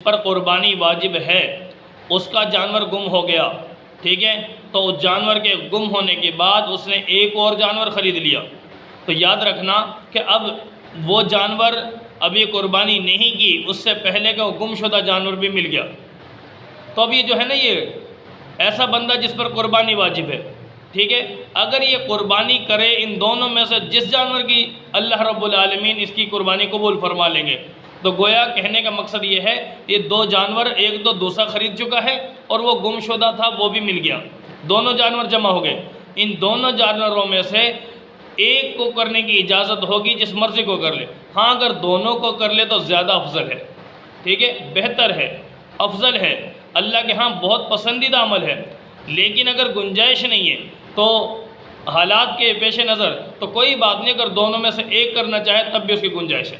پر قربانی واجب ہے اس کا جانور گم ہو گیا، ٹھیک ہے، تو اس جانور کے گم ہونے کے بعد اس نے ایک اور جانور خرید لیا، تو یاد رکھنا کہ اب وہ جانور ابھی قربانی نہیں کی، اس سے پہلے کا وہ گم شدہ جانور بھی مل گیا، تو اب یہ جو ہے نا، یہ ایسا بندہ جس پر قربانی واجب ہے، ٹھیک ہے، اگر یہ قربانی کرے ان دونوں میں سے جس جانور کی، اللہ رب العالمین اس کی قربانی قبول فرما لیں گے۔ تو گویا کہنے کا مقصد یہ ہے، یہ دو جانور، ایک تو دوسرا خرید چکا ہے اور وہ گم شدہ تھا وہ بھی مل گیا، دونوں جانور جمع ہو گئے، ان دونوں جانوروں میں سے ایک کو کرنے کی اجازت ہوگی، جس مرضی کو کر لے، ہاں اگر دونوں کو کر لے تو زیادہ افضل ہے، ٹھیک ہے، بہتر ہے، افضل ہے، اللہ کے ہاں بہت پسندیدہ عمل ہے۔ لیکن اگر گنجائش نہیں ہے تو حالات کے پیش نظر تو کوئی بات نہیں، اگر دونوں میں سے ایک کرنا چاہے تب بھی اس کی گنجائش ہے۔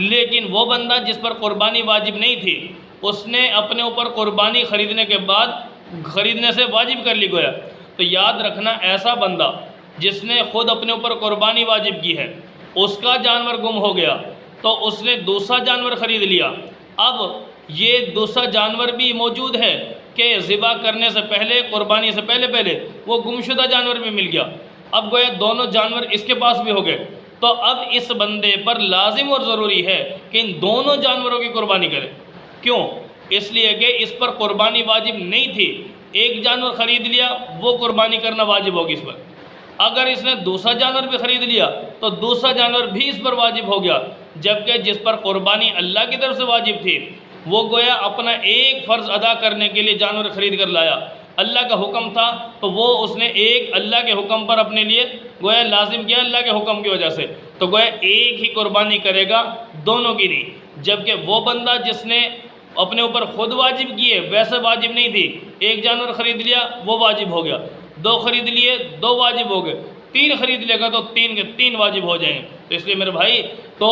لیکن وہ بندہ جس پر قربانی واجب نہیں تھی، اس نے اپنے اوپر قربانی خریدنے کے بعد خریدنے سے واجب کر لی گویا، تو یاد رکھنا ایسا بندہ جس نے خود اپنے اوپر قربانی واجب کی ہے، اس کا جانور گم ہو گیا تو اس نے دوسرا جانور خرید لیا، اب یہ دوسرا جانور بھی موجود ہے کہ ذبح کرنے سے پہلے، قربانی سے پہلے وہ گمشدہ جانور بھی مل گیا، اب گویا دونوں جانور اس کے پاس بھی ہو گئے، تو اب اس بندے پر لازم اور ضروری ہے کہ ان دونوں جانوروں کی قربانی کرے۔ کیوں؟ اس لیے کہ اس پر قربانی واجب نہیں تھی، ایک جانور خرید لیا، وہ قربانی کرنا واجب ہوگی اس پر۔ اگر اس نے دوسرا جانور بھی خرید لیا تو دوسرا جانور بھی اس پر واجب ہو گیا، جبکہ جس پر قربانی اللہ کی طرف سے واجب تھی وہ گویا اپنا ایک فرض ادا کرنے کے لیے جانور خرید کر لایا، اللہ کا حکم تھا تو وہ اس نے ایک اللہ کے حکم پر اپنے لیے گویا لازم کیا، اللہ کے حکم کی وجہ سے، تو گویا ایک ہی قربانی کرے گا، دونوں کی نہیں۔ جبکہ وہ بندہ جس نے اپنے اوپر خود واجب کیے، ویسے واجب نہیں تھی، ایک جانور خرید لیا وہ واجب ہو گیا، دو خرید لیے دو واجب ہو گئے، تین خرید لے گا تو تین کے تین واجب ہو جائیں گے۔ تو اس لیے میرے بھائی، تو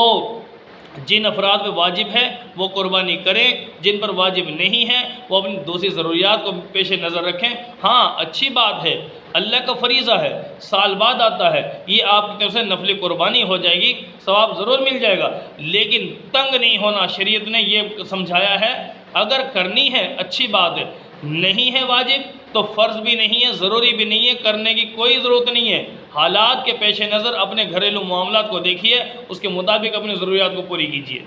جن افراد پہ واجب ہے وہ قربانی کریں، جن پر واجب نہیں ہے وہ اپنی دوسری ضروریات کو پیش نظر رکھیں۔ ہاں اچھی بات ہے، اللہ کا فریضہ ہے، سال بعد آتا ہے، یہ آپ کی طرف سے نفلی قربانی ہو جائے گی، ثواب ضرور مل جائے گا، لیکن تنگ نہیں ہونا، شریعت نے یہ سمجھایا ہے۔ اگر کرنی ہے اچھی بات ہے، نہیں ہے واجب تو فرض بھی نہیں ہے، ضروری بھی نہیں ہے، کرنے کی کوئی ضرورت نہیں ہے، حالات کے پیش نظر اپنے گھریلو معاملات کو دیکھیے، اس کے مطابق اپنی ضروریات کو پوری کیجیے۔